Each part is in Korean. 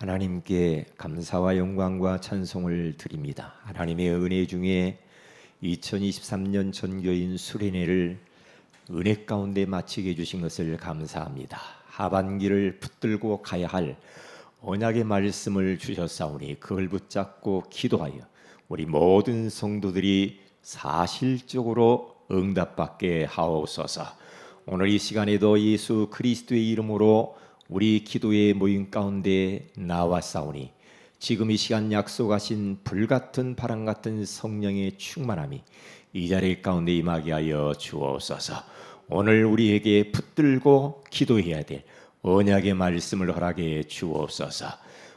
하나님께 감사와 영광과 찬송을 드립니다. 하나님의 은혜 중에 2023년 전교인 수련회를 은혜 가운데 마치게 해주신 것을 감사합니다. 하반기를 붙들고 가야 할 언약의 말씀을 주셨사오니 그걸 붙잡고 기도하여 우리 모든 성도들이 사실적으로 응답받게 하옵소서. 오늘 이 시간에도 예수 그리스도의 이름으로 우리 기도의 모임 가운데 나왔사오니 지금 이 시간 약속하신 불같은 바람같은 성령의 충만함이 이 자리 가운데 임하게 하여 주옵소서. 오늘 우리에게 붙들고 기도해야 될 언약의 말씀을 허락해 주옵소서.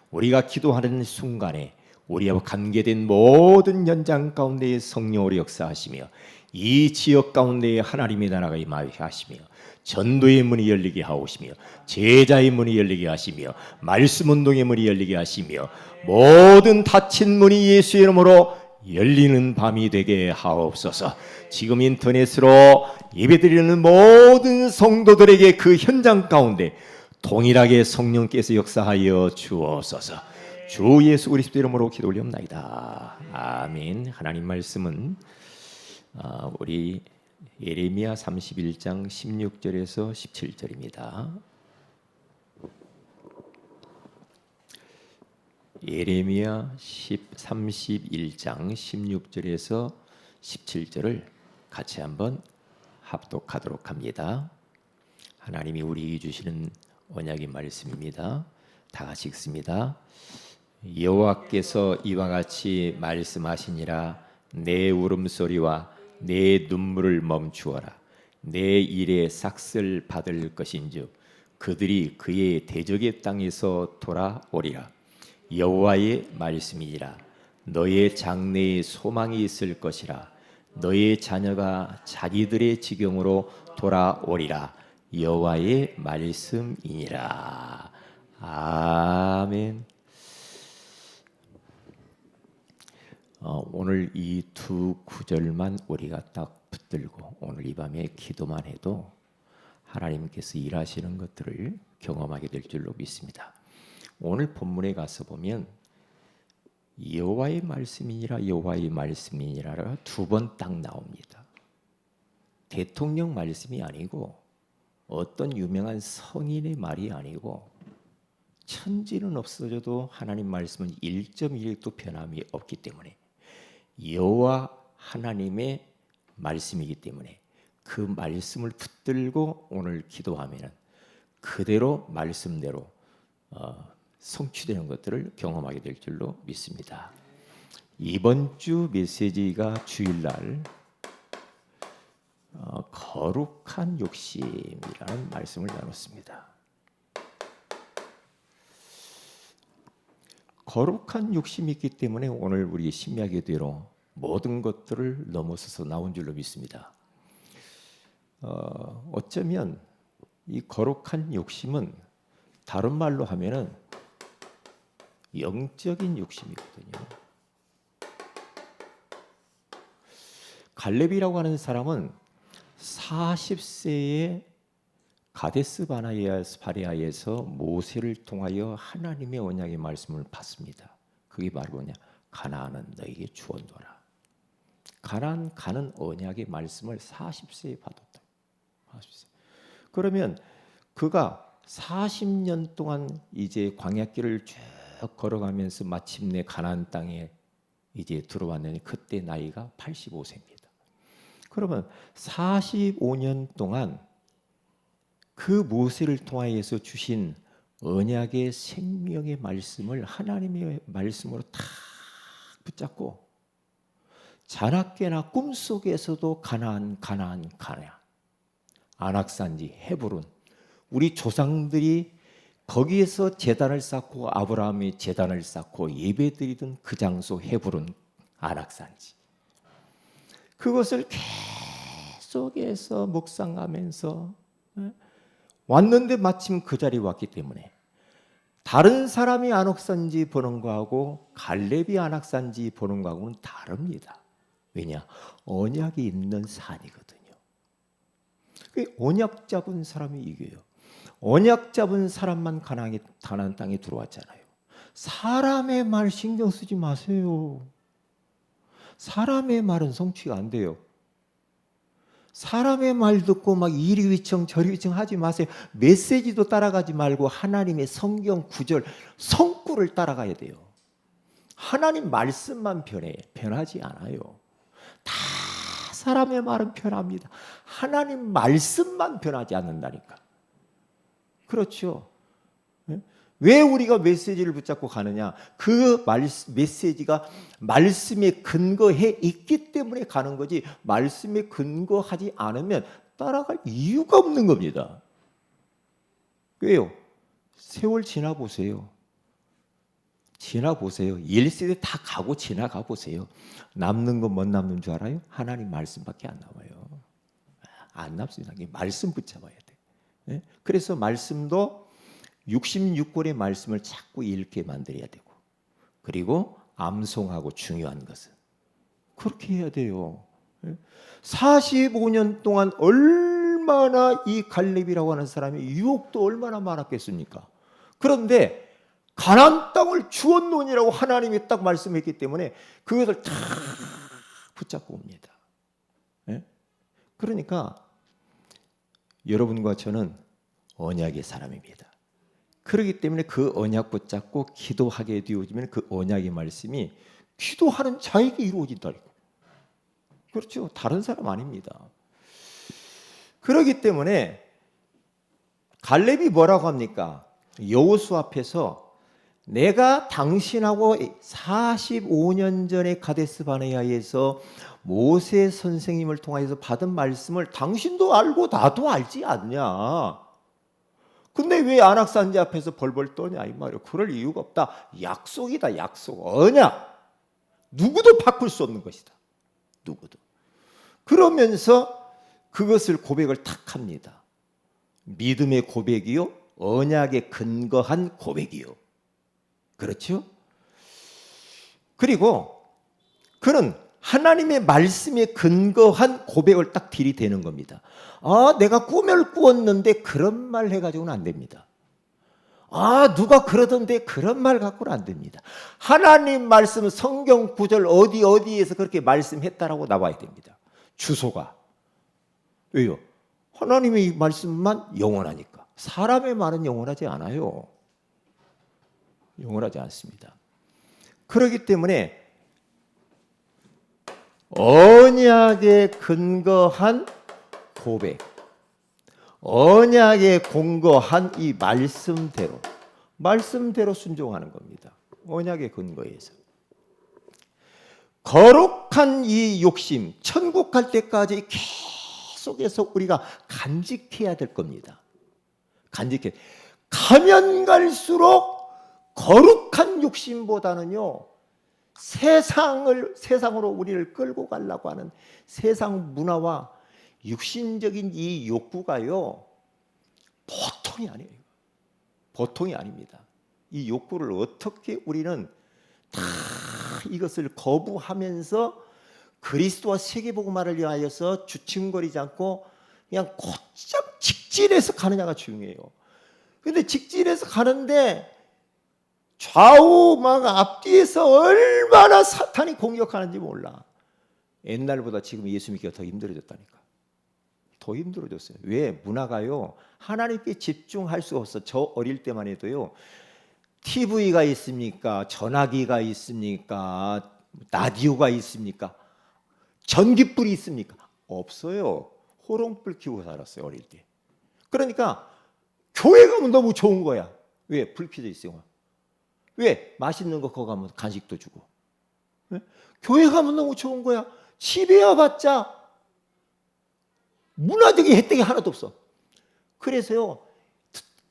우리가 기도하는 순간에 우리와 관계된 모든 현장 가운데 성령으로 역사하시며 이 지역 가운데 하나님의 나라가 임하게 하시며 전도의 문이 열리게 하오시며 제자의 문이 열리게 하시며 말씀 운동의 문이 열리게 하시며 모든 닫힌 문이 예수의 이름으로 열리는 밤이 되게 하옵소서. 지금 인터넷으로 예배드리는 모든 성도들에게 그 현장 가운데 동일하게 성령께서 역사하여 주옵소서. 주 예수 그리스도 이름으로 기도 올리옵나이다. 아멘. 하나님 말씀은 우리 예레미야 31장 16절에서 17절입니다. 예레미야 31장 16절에서 17절을 같이 한번 합독하도록 합니다. 하나님이 우리에게 주시는 언약의 말씀입니다. 다 같이 읽습니다. 여호와께서 이와 같이 말씀하시니라. 내 울음소리와 내 눈물을 멈추어라. 내 일에 삭슬 받을 것인즉 그들이 그의 대적의 땅에서 돌아오리라. 여호와의 말씀이니라. 너의 장래에 소망이 있을 것이라. 너의 자녀가 자기들의 지경으로 돌아오리라. 여호와의 말씀이니라. 아멘. 오늘 이 두 구절만 우리가 딱 붙들고 오늘 이 밤에 기도만 해도 하나님께서 일하시는 것들을 경험하게 될 줄로 믿습니다. 오늘 본문에 가서 보면 여호와의 말씀이니라 여호와의 말씀이니라가 두 번 딱 나옵니다. 대통령 말씀이 아니고 어떤 유명한 성인의 말이 아니고 천지는 없어져도 하나님 말씀은 1.1도 변함이 없기 때문에 여호와 하나님의 말씀이기 때문에 그 말씀을 붙들고 오늘 기도하면 그대로 말씀대로 성취되는 것들을 경험하게 될 줄로 믿습니다. 이번 주 메시지가 주일날 거룩한 욕심이라는 말씀을 나눴습니다. 거룩한 욕심이 있기 때문에 오늘 우리 신약에대로 모든 것들을 넘어서서 나온 줄로 믿습니다. 어쩌면 이 거룩한 욕심은 다른 말로 하면은 영적인 욕심이거든요. 갈렙이라고 하는 사람은 40세에 가데스 바네아에서 모세를 통하여 하나님의 언약의 말씀을 받습니다. 그게 바로 뭐냐? 가나안은 너에게 주었노라. 가나안 가는 언약의 말씀을 40세에 받았다. 40세. 그러면 그가 40년 동안 이제 광야길을 쭉 걸어가면서 마침내 가나안 땅에 이제 들어왔는데 그때 나이가 85세입니다. 그러면 45년 동안 그 모세를 통하여서 주신 언약의 생명의 말씀을 하나님의 말씀으로 탁 붙잡고 자나깨나 꿈속에서도 가나안 안악산지 헤브론 우리 조상들이 거기에서 제단을 쌓고 아브라함이 제단을 쌓고 예배드리던 그 장소 헤브론 안악산지 그것을 계속해서 묵상하면서 왔는데 마침 그 자리에 왔기 때문에 다른 사람이 안악산지 보는 거하고 갈렙이 안악산지 보는 거하고는 다릅니다. 왜냐? 언약이 있는 산이거든요. 언약 잡은 사람이 이겨요. 언약 잡은 사람만 가나안 땅에 들어왔잖아요. 사람의 말 신경 쓰지 마세요. 사람의 말은 성취가 안 돼요. 사람의 말 듣고 막 이리 위청 저리 위청 하지 마세요. 메시지도 따라가지 말고 하나님의 성경 구절, 성구를 따라가야 돼요. 하나님 말씀만 변하지 않아요. 다 사람의 말은 변합니다. 하나님 말씀만 변하지 않는다니까. 그렇죠. 왜 우리가 메시지를 붙잡고 가느냐? 그 메시지가 말씀에 근거해 있기 때문에 가는 거지, 말씀에 근거하지 않으면 따라갈 이유가 없는 겁니다. 왜요? 세월 지나보세요. 지나보세요. 1세대 다 가고 지나가 보세요. 남는 건 못 남는 줄 알아요? 하나님 말씀밖에 안 남아요. 안 남습니다. 말씀 붙잡아야 돼. 그래서 말씀도 66권의 말씀을 자꾸 읽게 만들어야 되고, 그리고 암송하고, 중요한 것은 그렇게 해야 돼요. 45년 동안 얼마나 이 갈렙이라고 하는 사람이 유혹도 얼마나 많았겠습니까? 그런데 가나안 땅을 주었노니라고 하나님이 딱 말씀했기 때문에 그것을 다 붙잡고 옵니다. 그러니까 여러분과 저는 언약의 사람입니다. 그렇기 때문에 그 언약 붙잡고 기도하게 되어지면 그 언약의 말씀이 기도하는 자에게 이루어진다니까. 그렇죠. 다른 사람 아닙니다. 그렇기 때문에 갈렙이 뭐라고 합니까? 여호수 앞에서 내가 당신하고 45년 전에 가데스 바네아에서 모세 선생님을 통해서 받은 말씀을 당신도 알고 나도 알지 않냐? 근데 왜 안악산지 앞에서 벌벌 떠냐 이 말이에요. 그럴 이유가 없다. 약속이다. 약속. 언약. 누구도 바꿀 수 없는 것이다. 누구도. 그러면서 그것을 고백을 탁 합니다. 믿음의 고백이요, 언약에 근거한 고백이요. 그렇죠? 그리고 그는 하나님의 말씀에 근거한 고백을 딱 들이대는 겁니다. 아, 내가 꿈을 꾸었는데 그런 말 해가지고는 안 됩니다. 아, 누가 그러던데 그런 말 갖고는 안 됩니다. 하나님 말씀 성경 구절 어디에서 그렇게 말씀했다라고 나와야 됩니다. 주소가. 왜요? 하나님의 말씀만 영원하니까. 사람의 말은 영원하지 않아요. 영원하지 않습니다. 그렇기 때문에 언약에 근거한 고백, 언약에 근거한 이 말씀대로 순종하는 겁니다. 언약에 근거해서. 거룩한 이 욕심, 천국 갈 때까지 계속해서 우리가 간직해야 될 겁니다. 가면 갈수록 거룩한 욕심보다는요, 세상으로 우리를 끌고 가려고 하는 세상 문화와 육신적인 이 욕구가요, 보통이 아니에요. 보통이 아닙니다. 이 욕구를 어떻게 우리는 다 이것을 거부하면서 그리스도와 세계복음화를 위하여서 주춤거리지 않고 그냥 곧장 직진해서 가느냐가 중요해요. 근데 직진해서 가는데 좌우 막 앞뒤에서 얼마나 사탄이 공격하는지 몰라. 옛날보다 지금 예수 믿기가 더 힘들어졌다니까. 더 힘들어졌어요. 왜? 문화가요, 하나님께 집중할 수 없어. 저 어릴 때만 해도요, TV가 있습니까? 전화기가 있습니까? 라디오가 있습니까? 전기불이 있습니까? 없어요. 호롱불 켜고 살았어요, 어릴 때. 그러니까 교회 가면 너무 좋은 거야. 왜? 불 켜져 있어요. 왜? 맛있는 거 거기 가면 간식도 주고. 왜? 교회 가면 너무 좋은 거야. 집에 와봤자 문화적인 혜택이 하나도 없어. 그래서요,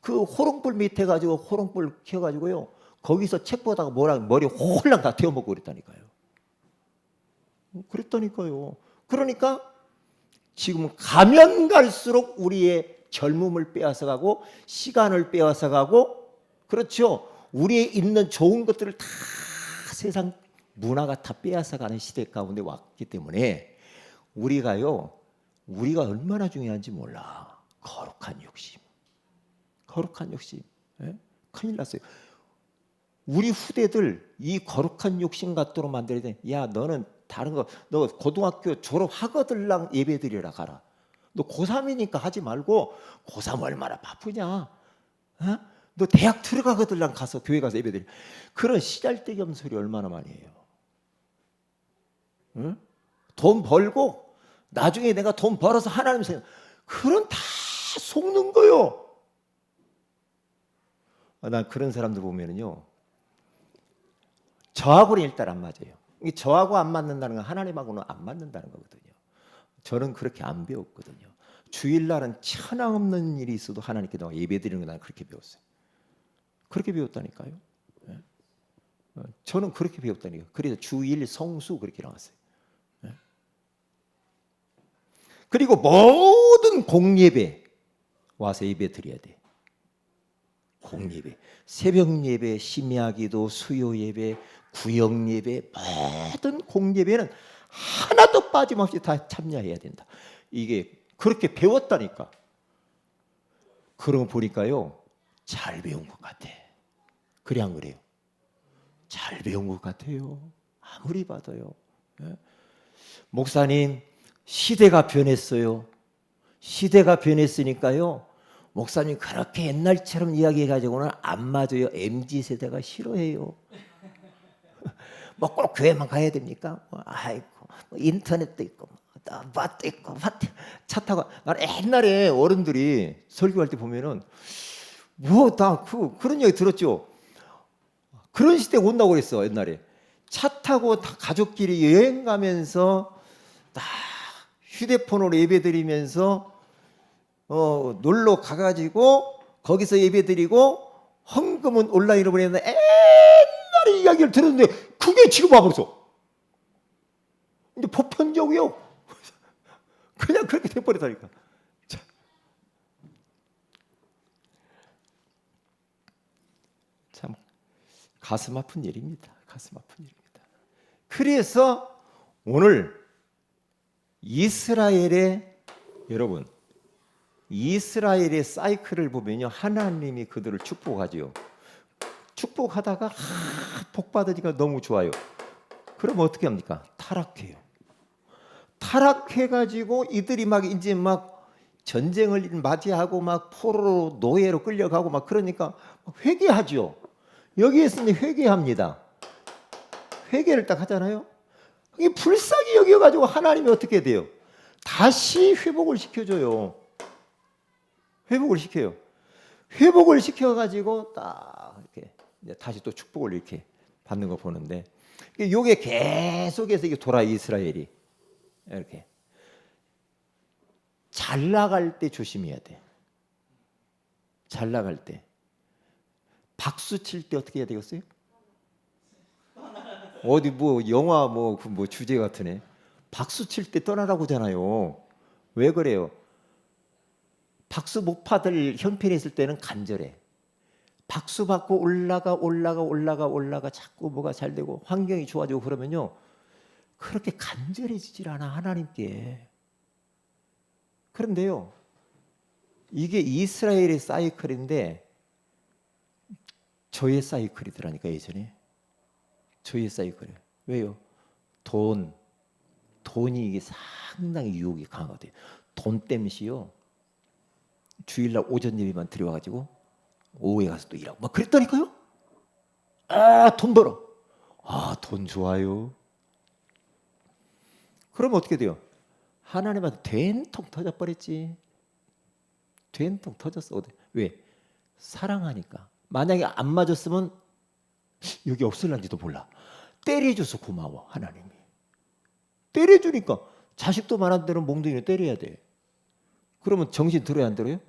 그 호롱불 밑에 가지고 호롱불 켜가지고요, 거기서 책 보다가 머리 홀랑 다 태워먹고 그랬다니까요. 그러니까 지금 가면 갈수록 우리의 젊음을 빼앗아가고 시간을 빼앗아가고, 그렇죠, 우리의 있는 좋은 것들을 다 세상 문화가 다 빼앗아가는 시대 가운데 왔기 때문에 우리가 얼마나 중요한지 몰라. 거룩한 욕심. 예? 큰일 났어요. 우리 후대들 이 거룩한 욕심 갖도록 만들어야 돼. 야, 너는 다른 거, 너 고등학교 졸업하거들랑 예배드리러 가라. 너 고3이니까 하지 말고, 고3 얼마나 바쁘냐? 어? 너 대학 들어가거들랑 가서 교회 가서 예배드려. 그런 시잘데기 소리 얼마나 많이 해요. 응? 돈 벌고 나중에 내가 돈 벌어서 하나님 생각, 그런 다 속는 거요. 난 그런 사람들 보면은요, 저하고는 일단 안 맞아요. 저하고 안 맞는다는 건 하나님하고는 안 맞는다는 거거든요. 저는 그렇게 안 배웠거든요. 주일날은 천하 없는 일이 있어도 하나님께 내가 예배드리는 거 나는 그렇게 배웠어요. 그렇게 배웠다니까요. 저는 그렇게 배웠다니까요. 그래서 주일 성수 그렇게 나왔어요. 그리고 모든 공예배 와서 예배 드려야 돼. 공예배, 새벽 예배, 심야기도, 수요 예배, 구역 예배, 모든 공예배는 하나도 빠짐없이 다 참여해야 된다. 이게 그렇게 배웠다니까. 그런 거 보니까요, 잘 배운 것 같아. 그래 안 그래요? 잘 배운 것 같아요. 아무리 봐도요. 목사님, 시대가 변했어요. 시대가 변했으니까요, 목사님 그렇게 옛날처럼 이야기해가지고는 안 맞아요. MZ세대가 싫어해요. 뭐 꼭 교회만 가야 됩니까? 아이고, 인터넷도 있고 밭도 있고 차 타고. 나는 옛날에 어른들이 설교할 때 보면은 뭐 다 그런 얘기 들었죠. 그런 시대 온다고 그랬어. 옛날에 차 타고 다 가족끼리 여행 가면서 다 휴대폰으로 예배드리면서 놀러 가가지고 거기서 예배드리고 헌금은 온라인으로 보냈는데, 옛날에 이야기를 들었는데 그게 지금 와버렸어. 이제 보편적이요. 그냥 그렇게 돼버리다니까. 참 가슴 아픈 일입니다. 가슴 아픈 일입니다. 그래서 오늘 여러분, 이스라엘의 사이클을 보면요, 하나님이 그들을 축복하지요. 축복하다가 복 받으니까 너무 좋아요. 그럼 어떻게 합니까? 타락해요. 타락해가지고 이들이 막 이제 막 전쟁을 맞이하고 막 포로로 노예로 끌려가고 막 그러니까 회개하죠. 여기에서는 회개합니다. 회개를 딱 하잖아요. 이게 불쌍히 여겨가지고 하나님이 어떻게 돼요? 다시 회복을 시켜줘요. 회복을 시켜요. 회복을 시켜가지고 딱 이렇게 이제 다시 또 축복을 이렇게 받는 거 보는데, 이게 계속해서 이게 돌아. 이스라엘이 이렇게 잘 나갈 때 조심해야 돼. 잘 나갈 때 박수 칠 때 어떻게 해야 되겠어요? 어디 뭐 영화 뭐 주제 같으네. 박수 칠 때 떠나라고 하잖아요. 왜 그래요? 박수 못 받을 형편에 있을 때는 간절해. 박수 받고 올라가 자꾸 뭐가 잘 되고 환경이 좋아지고 그러면요, 그렇게 간절해지질 않아 하나님께. 그런데요, 이게 이스라엘의 사이클인데 저의 사이클이더라니까. 예전에 저의 사이클이에요. 왜요? 돈이 이게 상당히 유혹이 강하거든요. 돈 때문이요, 주일날 오전 예배만 들여와가지고 오후에 가서 또 일하고 막 그랬다니까요. 돈 벌어. 돈 좋아요. 그러면 어떻게 돼요? 하나님한테 된통 터져버렸지. 된통 터졌어. 왜? 사랑하니까. 만약에 안 맞았으면 여기 없을란지도 몰라. 때려줘서 고마워. 하나님이 때려주니까. 자식도 많은 데는 몽둥이를 때려야 돼. 그러면 정신 들어야 안 들어요?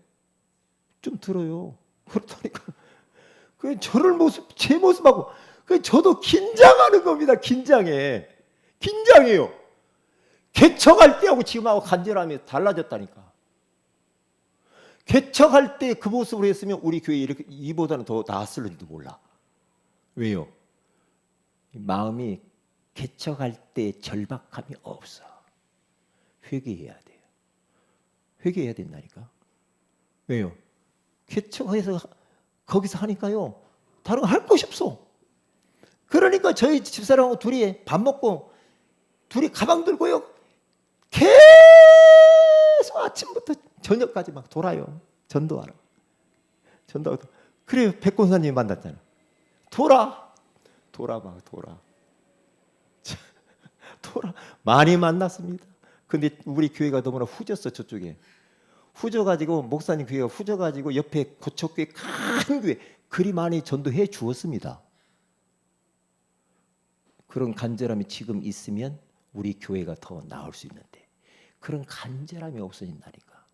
좀 들어요. 그렇다니까. 그 저를 모습, 제 모습하고 저도 긴장하는 겁니다. 긴장해요. 개척할 때하고 지금하고 간절함이 달라졌다니까. 개척할 때 그 모습으로 했으면 우리 교회 이렇게 이보다는 더 나았을지도 몰라. 왜요? 마음이 개척할 때 절박함이 없어. 회개해야 돼요. 회개해야 된다니까. 왜요? 개척해서 거기서 하니까요, 다른 거 할 것이 없어. 그러니까 저희 집사람하고 둘이 밥 먹고 둘이 가방 들고요. 계속 아침부터 저녁까지 막 돌아요. 전도하러. 전도하러. 그래요. 백권사님 만났잖아. 돌아 많이 만났습니다. 근데 우리 교회가 너무나 후졌어. 저쪽에 후져가지고 목사님 교회가 후져가지고 옆에 고척교회 큰 교회 그리 많이 전도해 주었습니다. 그런 간절함이 지금 있으면 우리 교회가 더 나을 수 있는데 그런 간절함이 없어진다니까.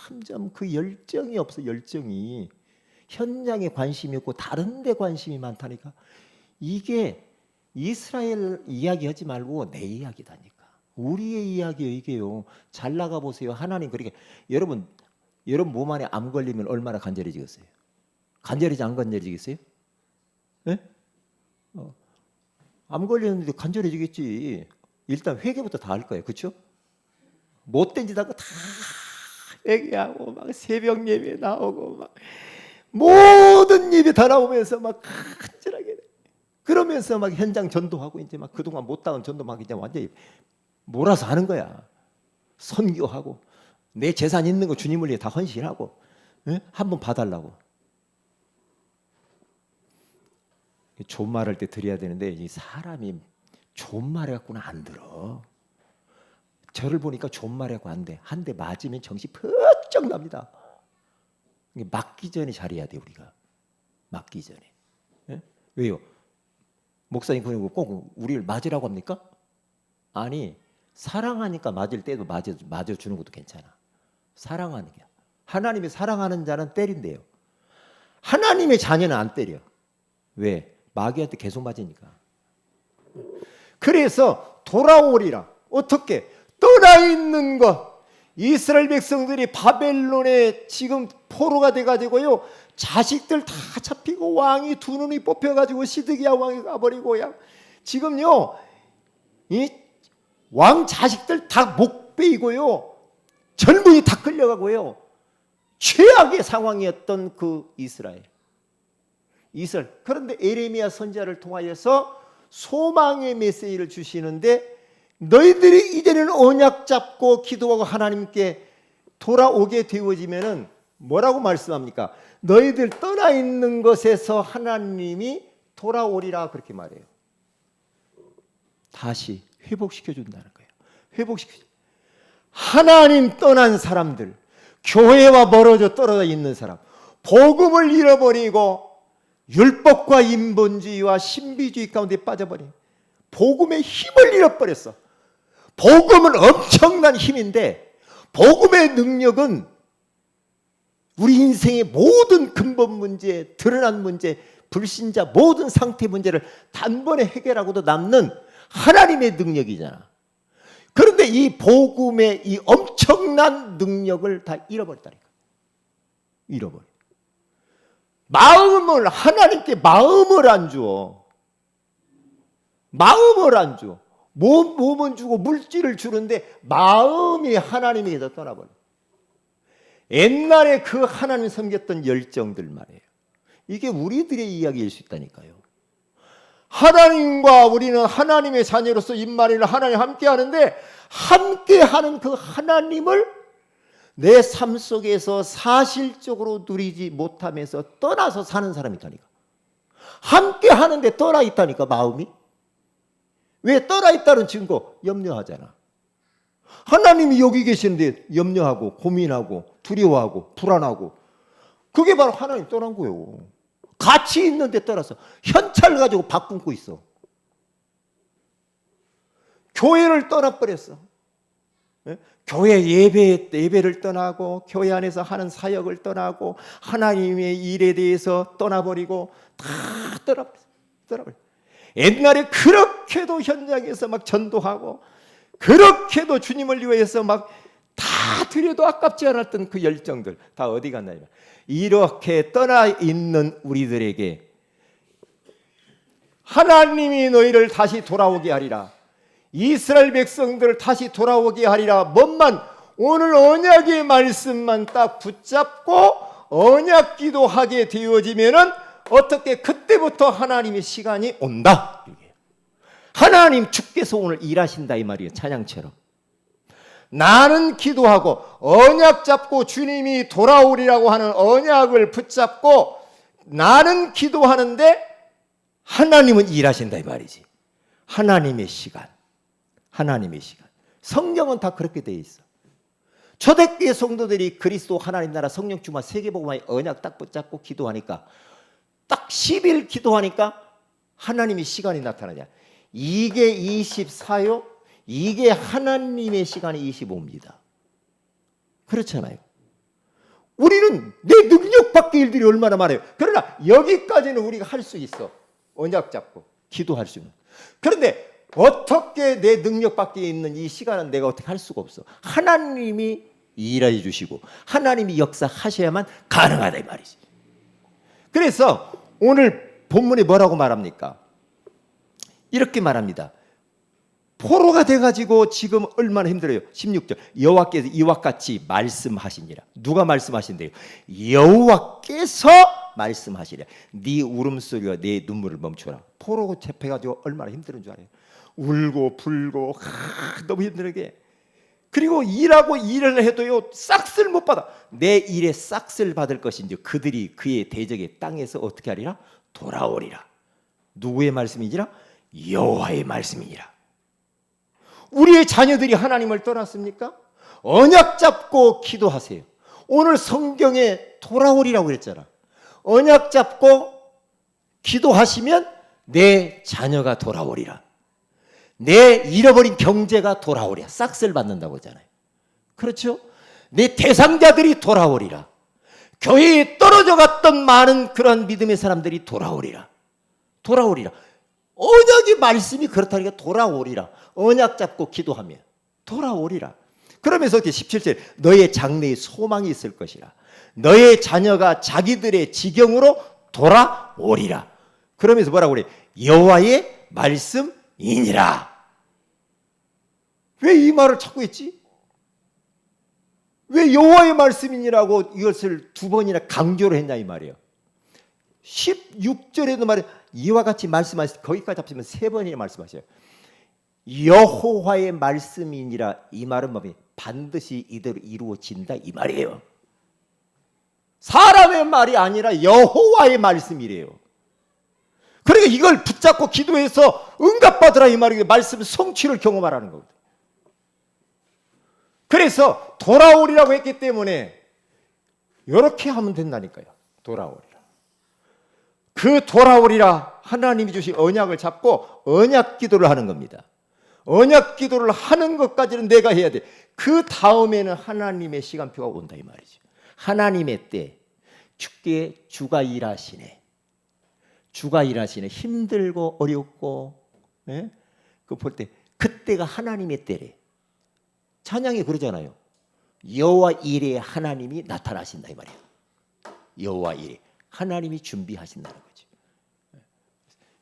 점점 그 열정이 없어. 열정이 현장에 관심이 없고 다른 데 관심이 많다니까. 이게 이스라엘 이야기하지 말고 내 이야기다니까. 우리의 이야기예요. 이게요. 잘 나가 보세요. 하나님 그렇게 여러분 몸 안에 암 걸리면 얼마나 간절해지겠어요? 간절해지 안 간절해지겠어요? 네? 암 걸렸는데 간절해지겠지. 일단 회개부터 다 할 거예요. 그렇죠? 못된 짓 하고 다 회개하고 막 새벽 예배 나오고 막 모든 예배 다 나오면서 막 간절하게 그러면서 막 현장 전도하고 이제 막 그동안 못다운 전도 막 이제 완전히 몰아서 하는 거야. 선교하고 내 재산 있는 거 주님을 위해 다 헌신하고 한번 봐달라고. 좋은 말 할 때 드려야 되는데 이 사람이 좋은 말 해갖고는 안 들어. 저를 보니까 좋은 말 해갖고 안 돼. 한 대 맞으면 정신 퍼쩍 납니다. 맞기 전에 잘해야 돼. 우리가 맞기 전에. 예? 왜요? 목사님 그리고 꼭 우리를 맞으라고 합니까? 아니 사랑하니까 맞을 때도 맞아주는 것도 괜찮아. 사랑하니까. 하나님이 사랑하는 자는 때린대요. 하나님의 자녀는 안 때려. 왜? 마귀한테 계속 맞으니까. 그래서 돌아오리라. 어떻게? 떠나 있는 것. 이스라엘 백성들이 바벨론에 지금 포로가 돼가지고요. 자식들 다 잡히고 왕이 두 눈이 뽑혀가지고 시드기야 왕이 가버리고요. 지금요. 이 왕 자식들 다 목 베이고요. 젊은이 다 끌려가고요. 최악의 상황이었던 그 이스라엘. 그런데 에레미야 선지자를 통하여서 소망의 메시지를 주시는데 너희들이 이제는 언약 잡고 기도하고 하나님께 돌아오게 되어지면은 뭐라고 말씀합니까? 너희들 떠나 있는 것에서 하나님이 돌아오리라 그렇게 말해요. 다시 회복시켜 준다는 거예요. 회복시켜. 하나님 떠난 사람들, 교회와 멀어져 떨어져 있는 사람, 복음을 잃어버리고 율법과 인본주의와 신비주의 가운데 빠져버린 복음의 힘을 잃어버렸어. 복음은 엄청난 힘인데 복음의 능력은 우리 인생의 모든 근본 문제, 드러난 문제, 불신자 모든 상태 문제를 단번에 해결하고도 남는 하나님의 능력이잖아. 그런데 이 복음의 이 엄청난 능력을 다 잃어버렸다니까. 잃어버려. 마음을 하나님께 마음을 안 줘. 마음을 안 줘. 몸은 주고 물질을 주는데 마음이 하나님에게서 떠나버려. 옛날에 그 하나님 섬겼던 열정들 말이에요. 이게 우리들의 이야기일 수 있다니까요. 하나님과 우리는 하나님의 자녀로서 임마누엘 하나님 함께 하는데 함께 하는 그 하나님을 내 삶 속에서 사실적으로 누리지 못하면서 떠나서 사는 사람이 있다니까. 함께 하는데 떠나 있다니까 마음이. 왜 떠나 있다는 증거? 염려하잖아. 하나님이 여기 계시는데 염려하고 고민하고 두려워하고 불안하고 그게 바로 하나님 떠난 거예요. 같이 있는데 떠나서 현찰 가지고 밥 굶고 있어. 교회를 떠나버렸어. 교회 예배를 떠나고 교회 안에서 하는 사역을 떠나고 하나님의 일에 대해서 떠나버리고 다 떠나버렸어. 옛날에 그렇게도 현장에서 막 전도하고 그렇게도 주님을 위해서 막 다 드려도 아깝지 않았던 그 열정들 다 어디 갔나. 이렇게 떠나 있는 우리들에게 하나님이 너희를 다시 돌아오게 하리라. 이스라엘 백성들을 다시 돌아오게 하리라. 뭔만 오늘 언약의 말씀만 딱 붙잡고 언약 기도하게 되어지면은 어떻게 그때부터 하나님의 시간이 온다. 하나님 주께서 오늘 일하신다 이 말이에요. 찬양처럼. 나는 기도하고 언약 잡고 주님이 돌아오리라고 하는 언약을 붙잡고 나는 기도하는데 하나님은 일하신다 이 말이지. 하나님의 시간. 하나님의 시간. 성경은 다 그렇게 되어 있어. 초대교회 성도들이 그리스도 하나님 나라 성령 충만 세계복음화의 언약 딱 붙잡고 기도하니까 딱 10일 기도하니까 하나님의 시간이 나타나냐. 이게 24요. 이게 하나님의 시간이 25입니다. 그렇잖아요. 우리는 내 능력 밖의 일들이 얼마나 많아요. 그러나 여기까지는 우리가 할 수 있어. 언약 잡고 기도할 수 있는. 그런데 어떻게 내 능력 밖에 있는 이 시간은 내가 어떻게 할 수가 없어. 하나님이 일해 주시고 하나님이 역사하셔야만 가능하다 이 말이지. 그래서 오늘 본문에 뭐라고 말합니까? 이렇게 말합니다. 포로가 돼가지고 지금 얼마나 힘들어요. 16절 여호와께서 이와 같이 말씀하시니라. 누가 말씀하신대요? 여호와께서 말씀하시리라. 네 울음소리와 네 눈물을 멈춰라. 포로 잡혀가지고 얼마나 힘든 줄 알아요. 울고 불고 너무 힘들게. 그리고 일하고 일을 해도요 싹쓸 못 받아. 내 일에 싹쓸 받을 것인지 그들이 그의 대적의 땅에서 어떻게 하리라? 돌아오리라. 누구의 말씀이니라? 여호와의 말씀이니라. 우리의 자녀들이 하나님을 떠났습니까? 언약 잡고 기도하세요. 오늘 성경에 돌아오리라고 그랬잖아. 언약 잡고 기도하시면 내 자녀가 돌아오리라. 내 잃어버린 경제가 돌아오리라. 싹쓸 받는다고 하잖아요. 그렇죠? 내 대상자들이 돌아오리라. 교회에 떨어져 갔던 많은 그런 믿음의 사람들이 돌아오리라. 돌아오리라. 언약의 말씀이 그렇다니까 돌아오리라. 언약 잡고 기도하면 돌아오리라. 그러면서 17절 너의 장래에 소망이 있을 것이라. 너의 자녀가 자기들의 지경으로 돌아오리라. 그러면서 뭐라고 그래? 여호와의 말씀이니라. 왜 이 말을 찾고 있지? 왜 여호와의 말씀이니라고 이것을 두 번이나 강조를 했냐 이 말이에요. 16절에도 말해 이와 같이 말씀하시 거기까지 합치면 세 번이나 말씀하셔요. 여호와의 말씀이니라. 이 말은 뭐냐? 반드시 이대로 이루어진다 이 말이에요. 사람의 말이 아니라 여호와의 말씀이래요. 그러니까 이걸 붙잡고 기도해서 응답받으라 이 말이에요. 말씀 성취를 경험하라는 겁니다. 그래서 돌아오리라고 했기 때문에 이렇게 하면 된다니까요. 돌아오리라. 그 돌아오리라 하나님이 주신 언약을 잡고 언약 기도를 하는 겁니다. 언약 기도를 하는 것까지는 내가 해야 돼. 그 다음에는 하나님의 시간표가 온다 이 말이죠. 하나님의 때 주가 일하시네. 주가 일하시네. 힘들고 어렵고 그 볼 때 그때가 하나님의 때래. 찬양이 그러잖아요. 여호와 일에 하나님이 나타나신다 이 말이에요. 여호와 일에 하나님이 준비하신다는 거죠.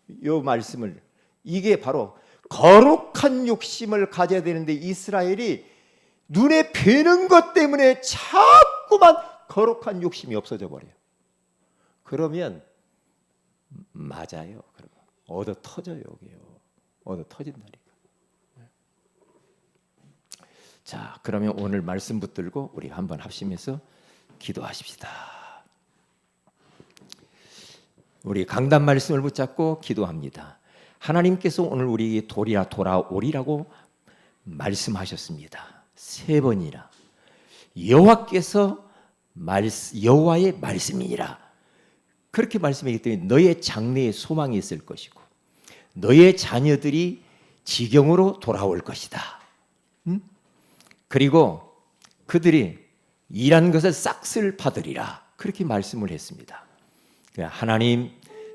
이 말씀을 이게 바로 거룩한 욕심을 가져야 되는데 이스라엘이 눈에 뵈는 것 때문에 자꾸만 거룩한 욕심이 없어져 버려요. 그러면 맞아요. 그러면 얻어 터져요. 여기요. 얻어 터진다니까. 자, 그러면 오늘 말씀 붙들고 우리 한번 합심해서 기도하십시다. 우리 강단 말씀을 붙잡고 기도합니다. 하나님께서 오늘 우리에게 돌아오리라고 말씀하셨습니다. 세 번이나 여호와께서 여호와의 말씀이니라. 그렇게 말씀하기 때문에 너의 장래에 소망이 있을 것이고 너의 자녀들이 지경으로 돌아올 것이다. 그리고 그들이 일한 것을 싹쓸 받으리라. 그렇게 말씀을 했습니다. 하나님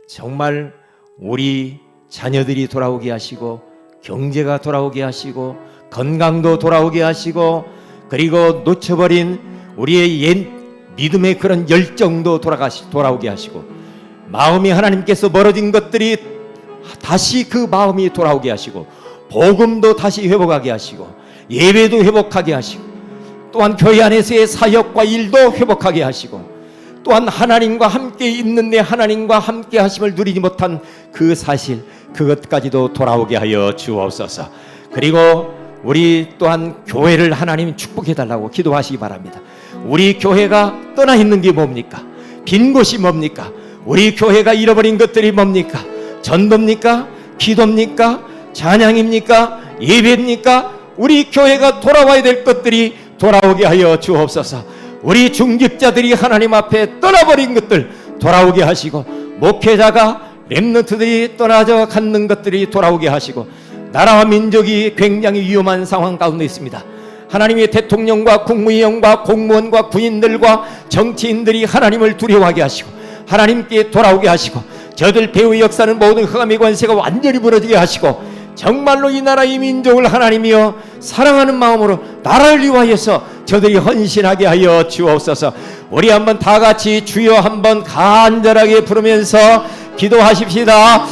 정말 우리 자녀들이 돌아오게 하시고 경제가 돌아오게 하시고 건강도 돌아오게 하시고 그리고 놓쳐버린 우리의 옛 믿음의 그런 열정도 돌아오게 하시고 마음이 하나님께서 멀어진 것들이 다시 그 마음이 돌아오게 하시고 복음도 다시 회복하게 하시고 예배도 회복하게 하시고 또한 교회 안에서의 사역과 일도 회복하게 하시고 또한 하나님과 함께 있는데 하나님과 함께 하심을 누리지 못한 그 사실, 그것까지도 돌아오게 하여 주옵소서. 그리고 우리 또한 교회를 하나님 축복해 달라고 기도하시기 바랍니다. 우리 교회가 떠나 있는 게 뭡니까? 빈 곳이 뭡니까? 우리 교회가 잃어버린 것들이 뭡니까? 전도입니까? 기도입니까? 찬양입니까? 예배입니까? 우리 교회가 돌아와야 될 것들이 돌아오게 하여 주옵소서. 우리 중직자들이 하나님 앞에 떠나버린 것들 돌아오게 하시고, 목회자가 렘넌트들이 떠나져 갔는 것들이 돌아오게 하시고, 나라와 민족이 굉장히 위험한 상황 가운데 있습니다. 하나님의 대통령과 국무위원과 공무원과 군인들과 정치인들이 하나님을 두려워하게 하시고 하나님께 돌아오게 하시고, 저들 배후의 역사는 모든 흑암의 권세가 완전히 무너지게 하시고, 정말로 이 나라 이 민족을 하나님이여 사랑하는 마음으로 나라를 위하여서 저들이 헌신하게 하여 주옵소서. 우리 한번 다 같이 주여 한번 간절하게 부르면서 기도하십시다.